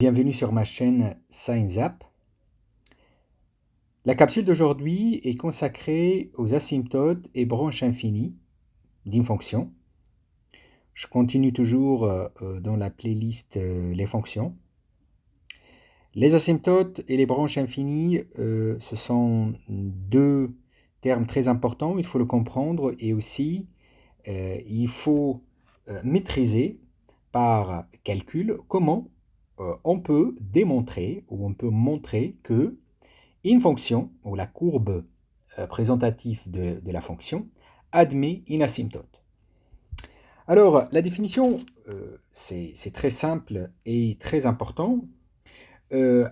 Bienvenue sur ma chaîne ScienceZap. La capsule d'aujourd'hui est consacrée aux asymptotes et branches infinies d'une fonction. Je continue toujours dans la playlist les fonctions. Les asymptotes et les branches infinies, ce sont deux termes très importants, il faut le comprendre, et aussi il faut maîtriser par calcul comment on peut démontrer ou on peut montrer que une fonction, ou la courbe présentative de la fonction, admet une asymptote. Alors, la définition, c'est très simple et très important.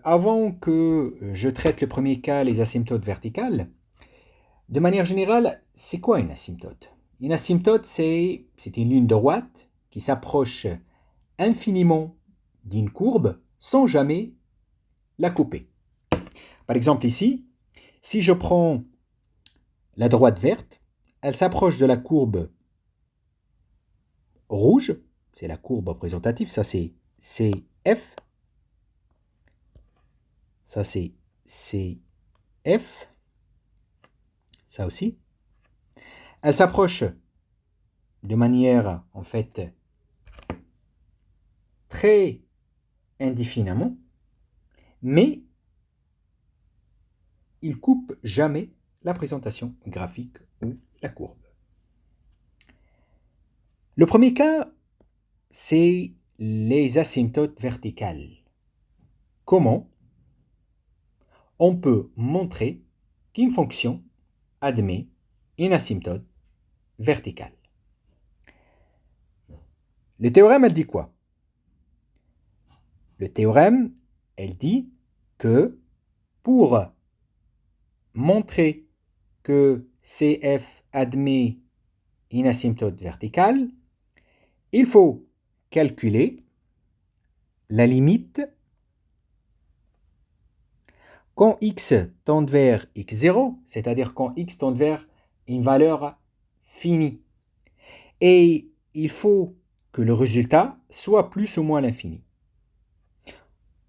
Avant que je traite le premier cas, les asymptotes verticales, de manière générale, c'est quoi une asymptote? Une asymptote, c'est une ligne droite qui s'approche infiniment d'une courbe sans jamais la couper. Par exemple ici, si je prends la droite verte, elle s'approche de la courbe rouge, c'est la courbe représentative, ça c'est CF, ça c'est CF, ça aussi. Elle s'approche de manière en fait très indéfiniment, mais il coupe jamais la présentation graphique ou la courbe. Le premier cas, c'est les asymptotes verticales. Comment on peut montrer qu'une fonction admet une asymptote verticale? Le théorème, elle dit quoi? Le théorème, elle dit que pour montrer que CF admet une asymptote verticale, il faut calculer la limite quand x tend vers x0, c'est-à-dire quand x tend vers une valeur finie. Et il faut que le résultat soit plus ou moins l'infini.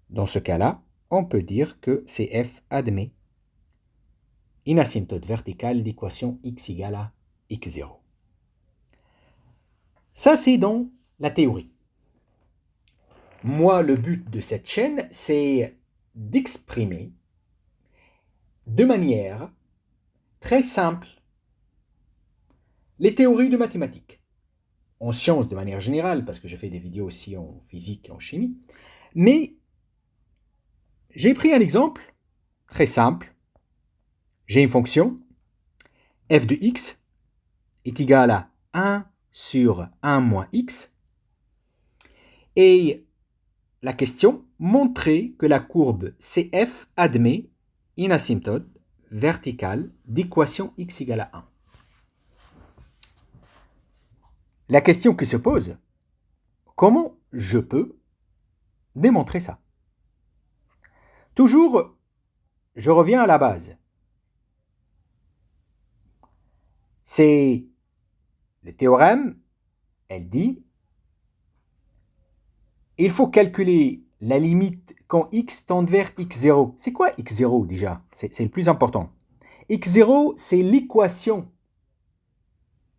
Dans ce cas-là, on peut dire que CF admet une asymptote verticale d'équation x égale à x0. Ça, c'est dans la théorie. Moi, le but de cette chaîne, c'est d'exprimer de manière très simple les théories de mathématiques. En sciences de manière générale, parce que je fais des vidéos aussi en physique et en chimie. Mais j'ai pris un exemple très simple. J'ai une fonction, f de x est égale à 1 sur 1 moins x. Et la question, montrer que la courbe CF admet une asymptote verticale d'équation x égale à 1. La question qui se pose, comment je peux démontrer ça? Toujours, je reviens à la base. C'est le théorème, elle dit, il faut calculer la limite quand x tend vers x0. C'est quoi x0 déjà? C'est le plus important. x0, c'est l'équation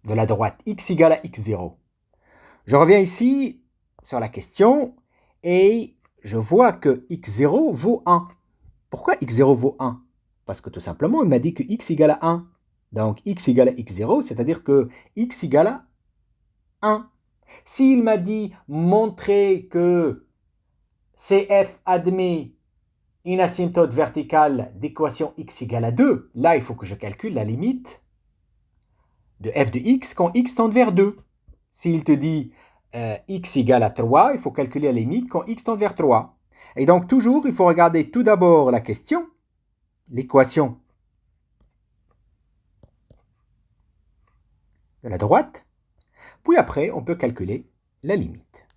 de la droite, x égale à x0. Je reviens ici sur la question et je vois que x0 vaut 1. Pourquoi x0 vaut 1? Parce que tout simplement, il m'a dit que x égale à 1. Donc x égale à x0, c'est-à-dire que x égale à 1. S'il m'a dit montrer que CF admet une asymptote verticale d'équation x égale à 2, là il faut que je calcule la limite de f de x quand x tend vers 2. S'il te dit x égale à 3, il faut calculer la limite quand x tend vers 3. Et donc toujours, il faut regarder tout d'abord la question, l'équation de la droite, puis après, on peut calculer la limite.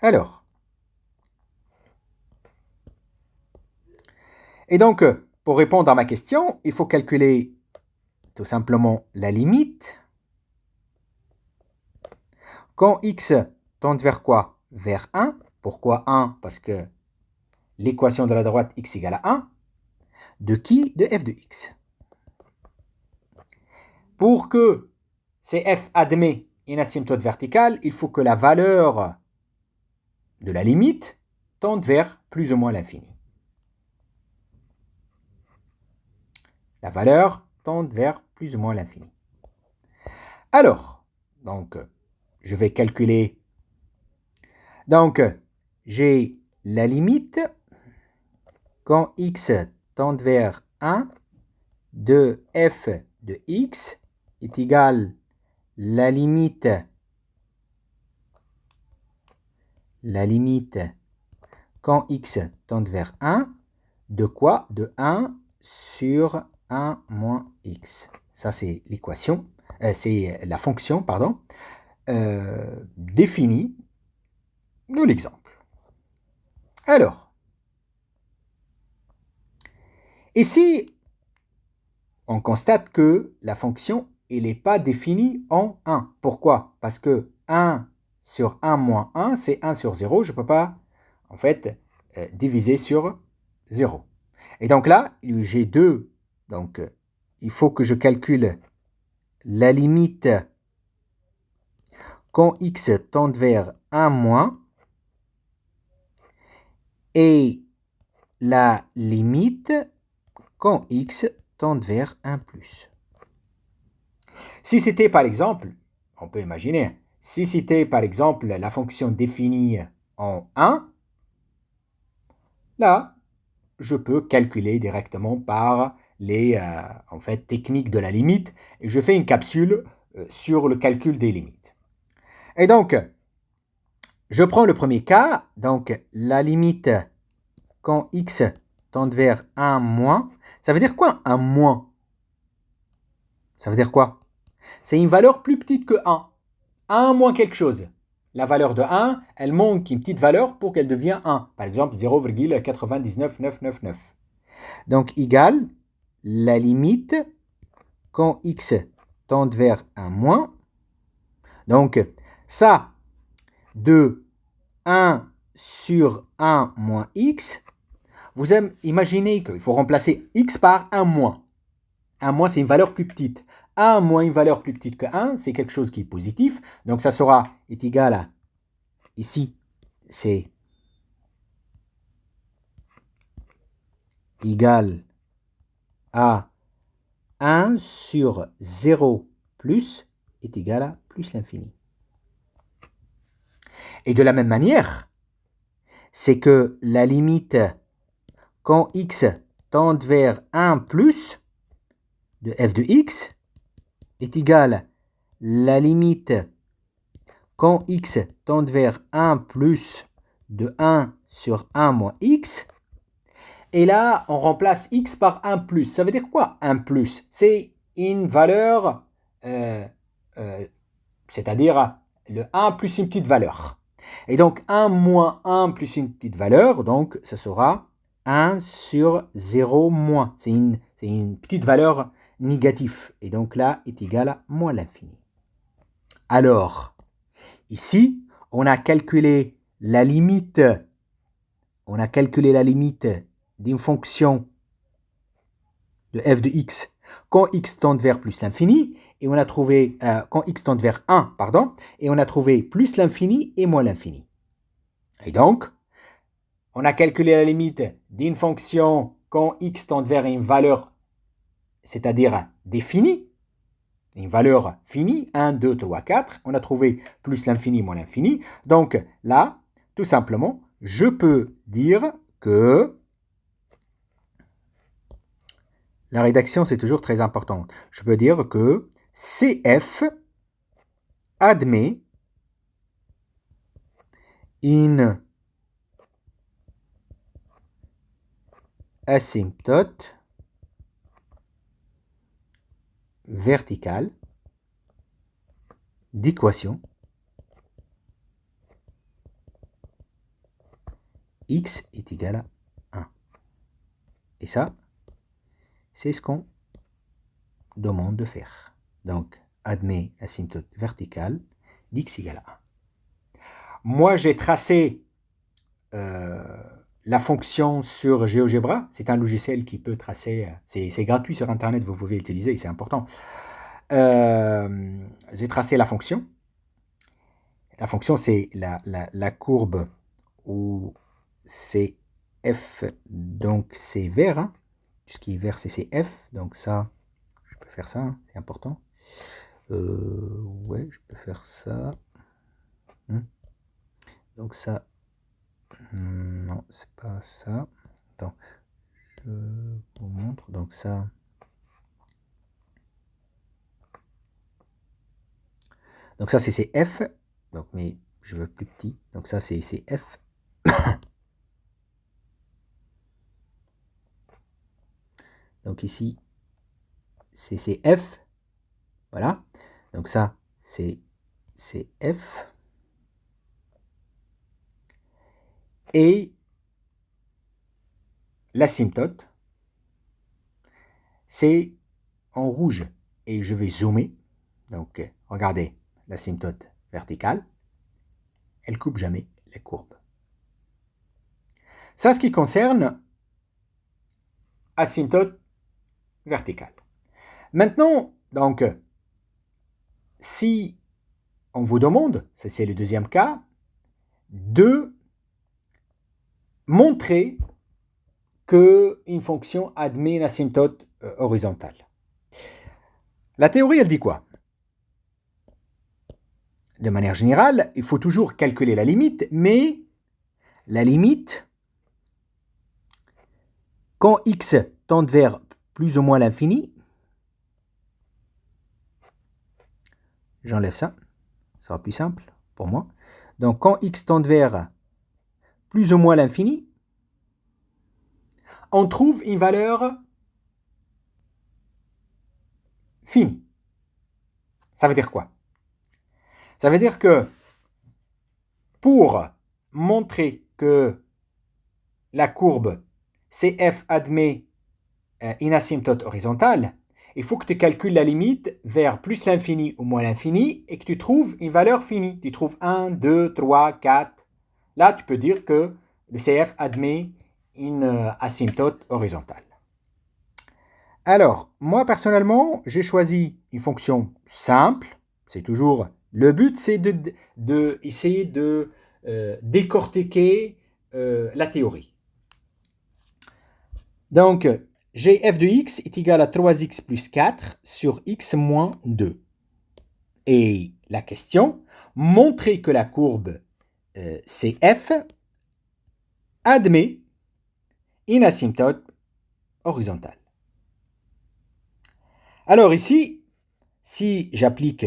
Alors, et donc, pour répondre à ma question, il faut calculer tout simplement la limite quand x tend vers quoi? Vers 1. Pourquoi 1? Parce que l'équation de la droite x égale à 1 de qui? De f de x. Pour que CF admet une asymptote verticale, il faut que la valeur de la limite tende vers plus ou moins l'infini. La valeur tende vers plus ou moins l'infini. Alors, donc, je vais calculer. Donc, j'ai la limite quand x tend vers 1 de f de x est égal la limite quand x tend vers 1 de quoi? De 1 sur 1 moins x. Ça, c'est l'équation, c'est la fonction, pardon, définie de l'exemple. Alors, ici, on constate que la fonction, elle n'est pas définie en 1. Pourquoi? Parce que 1 sur 1 moins 1, c'est 1 sur 0. Je ne peux pas, en fait, diviser sur 0. Et donc là, j'ai 2. Donc, il faut que je calcule la limite quand x tend vers 1 moins et la limite quand x tend vers 1 plus. Si c'était par exemple, on peut imaginer, si c'était par exemple la fonction définie en 1, là, je peux calculer directement par les en fait, techniques de la limite et je fais une capsule sur le calcul des limites. Et donc, je prends le premier cas, donc la limite quand x tend vers 1 moins. Ça veut dire quoi 1 moins? Ça veut dire quoi? C'est une valeur plus petite que 1. 1 moins quelque chose. La valeur de 1, elle manque une petite valeur pour qu'elle devienne 1. Par exemple, 0,99999. Donc, égale la limite quand x tend vers 1 moins. Donc, ça, de 1 sur 1 moins x, vous imaginez qu'il faut remplacer x par 1 moins. 1 moins, c'est une valeur plus petite. 1 moins une valeur plus petite que 1, c'est quelque chose qui est positif. Donc, ça est égal à, ici, c'est égal à 1 sur 0 plus est égal à plus l'infini. Et de la même manière, c'est que la limite quand x tend vers 1 plus de f de x est égale à la limite quand x tend vers 1 plus de 1 sur 1 moins x. Et là, on remplace x par 1 plus. Ça veut dire quoi 1 plus? C'est une valeur, c'est-à-dire le 1 plus une petite valeur. Et donc 1 moins 1 plus une petite valeur, donc ça sera 1 sur 0 moins. C'est une petite valeur négative. Et donc là est égal à moins l'infini. Alors, ici, on a calculé la limite d'une fonction de f de x quand x tend vers plus l'infini, et on a trouvé, quand x tend vers 1, pardon, et on a trouvé plus l'infini et moins l'infini. Et donc, on a calculé la limite d'une fonction quand x tend vers une valeur, c'est-à-dire définie, une valeur finie, 1, 2, 3, 4, on a trouvé plus l'infini, moins l'infini. Donc là, tout simplement, je peux dire que la rédaction, c'est toujours très important. Je peux dire que CF admet une asymptote verticale d'équation x est égal à 1. Et ça, c'est ce qu'on demande de faire. Donc, admet asymptote verticale d'x égale à 1. Moi, j'ai tracé la fonction sur GeoGebra. C'est un logiciel qui peut tracer, c'est gratuit sur Internet, vous pouvez l'utiliser, c'est important. J'ai tracé la fonction. La fonction, c'est la courbe où c'est f, donc c'est vert. Hein. Ce qui est vert, c'est f. Donc ça, je peux faire ça, hein, c'est important. Ouais, je peux faire ça. Donc ça, non, c'est pas ça. Attends, je vous montre. Donc ça. Donc ça, c'est f. Donc, mais je veux plus petit. Donc ça, c'est f. Donc ici, c'est f. Voilà. Donc ça, c'est f. Et l'asymptote, c'est en rouge. Et je vais zoomer. Donc, regardez, l'asymptote verticale, elle coupe jamais les courbes. Ça, ce qui concerne asymptote verticale. Maintenant, donc, si on vous demande, ça c'est le deuxième cas, de montrer qu'une fonction admet une asymptote horizontale. La théorie, elle dit quoi? De manière générale, il faut toujours calculer la limite, mais la limite, quand x tend vers plus ou moins l'infini, j'enlève ça, ça sera plus simple pour moi. Donc quand x tend vers plus ou moins l'infini, on trouve une valeur finie. Ça veut dire quoi? Ça veut dire que pour montrer que la courbe CF admet une asymptote horizontale, il faut que tu calcules la limite vers plus l'infini ou moins l'infini et que tu trouves une valeur finie. Tu trouves 1, 2, 3, 4. Là, tu peux dire que le CF admet une asymptote horizontale. Alors, moi personnellement, j'ai choisi une fonction simple. C'est toujours... Le but, c'est essayer de décortiquer la théorie. Donc, j'ai f de x est égal à 3x plus 4 sur x moins 2. Et la question, montrer que la courbe CF admet une asymptote horizontale. Alors ici, si j'applique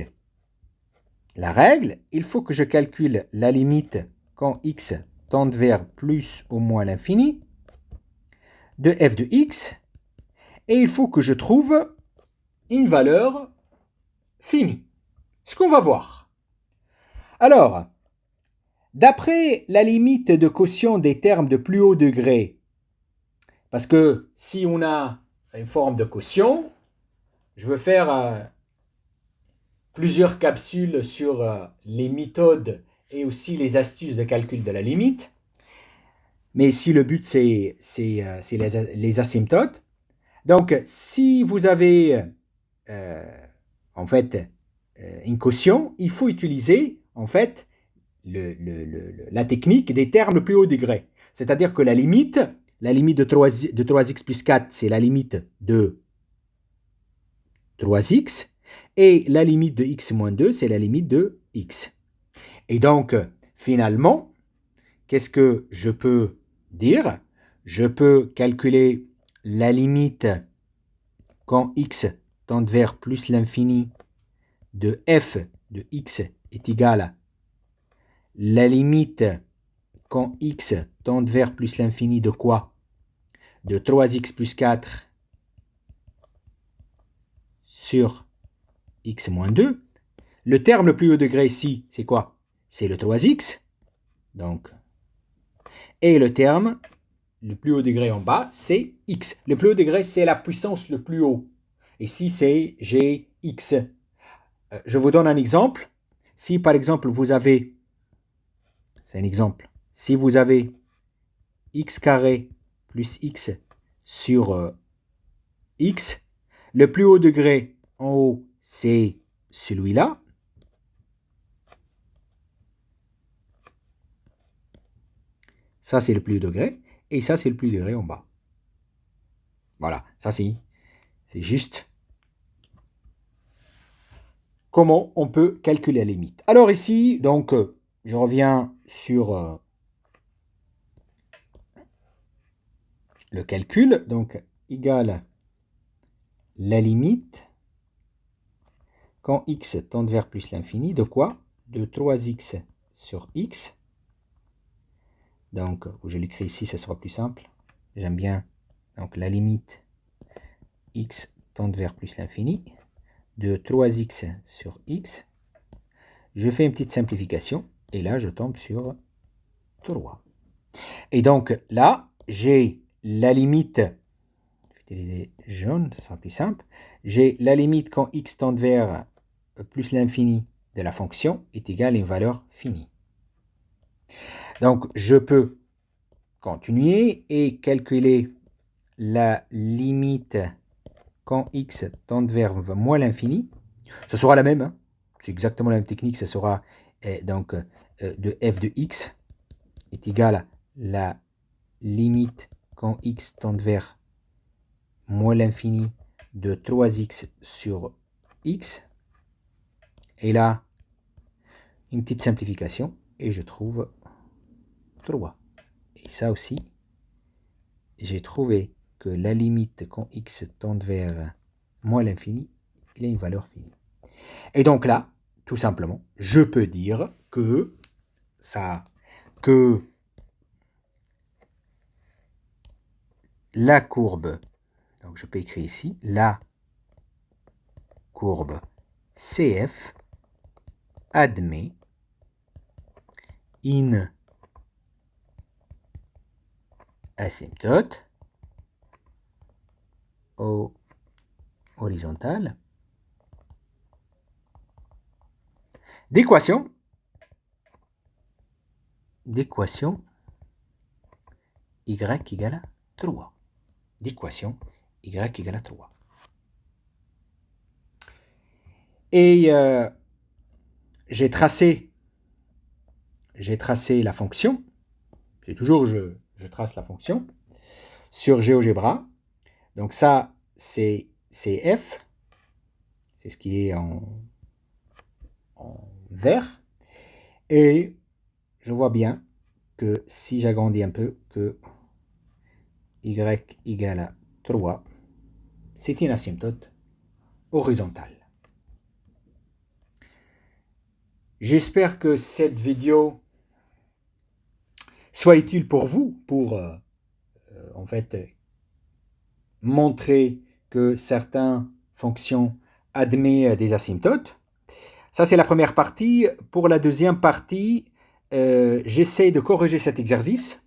la règle, il faut que je calcule la limite quand x tend vers plus ou moins l'infini de f de x, et il faut que je trouve une valeur finie. Ce qu'on va voir. Alors, d'après la limite de quotient des termes de plus haut degré, parce que si on a une forme de quotient, je veux faire plusieurs capsules sur les méthodes et aussi les astuces de calcul de la limite. Mais si le but c'est les asymptotes. Donc si vous avez en fait une quotient, il faut utiliser en fait la technique des termes le plus haut degré. C'est-à-dire que la limite de 3x plus 4, c'est la limite de 3x, et la limite de x moins 2, c'est la limite de x. Et donc, finalement, qu'est-ce que je peux dire? Je peux calculer la limite quand x tend vers plus l'infini de f de x est égal à la limite quand x tend vers plus l'infini de quoi? De 3x plus 4 sur x moins 2. Le terme le plus haut degré ici, c'est quoi? C'est le 3x. Donc, et le terme le plus haut degré en bas, c'est x. Le plus haut degré, c'est la puissance le plus haut. Ici, c'est gx. Je vous donne un exemple. Si par exemple vous avez, c'est un exemple, si vous avez x carré plus x sur x. Le plus haut degré en haut, c'est celui-là. Ça, c'est le plus haut degré. Et ça, c'est le plus haut degré en bas. Voilà, ça c'est juste comment on peut calculer la limite. Alors ici, donc, je reviens sur le calcul. Donc, égale la limite quand x tend vers plus l'infini, de quoi? De 3x sur x. Donc, je l'écris ici, ça sera plus simple. J'aime bien. Donc, la limite x tend vers plus l'infini de 3x sur x. Je fais une petite simplification et là, je tombe sur 3. Et donc, là, j'ai la limite, je vais utiliser jaune, ça sera plus simple. J'ai la limite quand x tend vers plus l'infini de la fonction est égale à une valeur finie. Donc, je peux continuer et calculer la limite quand x tend vers moins l'infini. Ce sera la même, hein. C'est exactement la même technique, ce sera donc de f de x est égal à la limite quand x tend vers moins l'infini de 3x sur x. Et là, une petite simplification et je trouve 3. Et ça aussi, j'ai trouvé que la limite quand x tend vers moins l'infini, il a une valeur finie. Et donc là, tout simplement, je peux dire que la courbe, donc je peux écrire ici, la courbe CF admet une asymptote horizontale d'équation y égale à 3. D'équation y égale à 3. Et j'ai tracé la fonction. C'est toujours je trace la fonction sur GeoGebra. Donc ça, c'est f. C'est ce qui est en vert. Et je vois bien que si j'agrandis un peu, que y égale à 3, c'est une asymptote horizontale. J'espère que cette vidéo soit utile pour vous, pour en fait montrer que certaines fonctions admettent des asymptotes. Ça, c'est la première partie. Pour la deuxième partie, j'essaie de corriger cet exercice.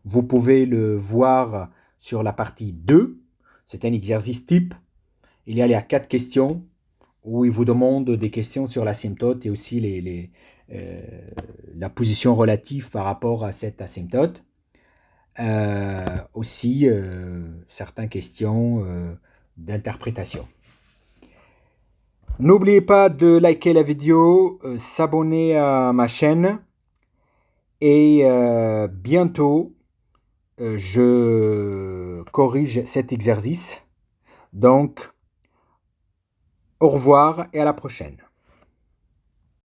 Vous pouvez le voir sur la partie 2. C'est un exercice type. Il y a 4 questions où il vous demande des questions sur l'asymptote et aussi la position relative par rapport à cette asymptote. Aussi, certaines questions d'interprétation. N'oubliez pas de liker la vidéo, s'abonner à ma chaîne et bientôt je corrige cet exercice. Donc, au revoir et à la prochaine.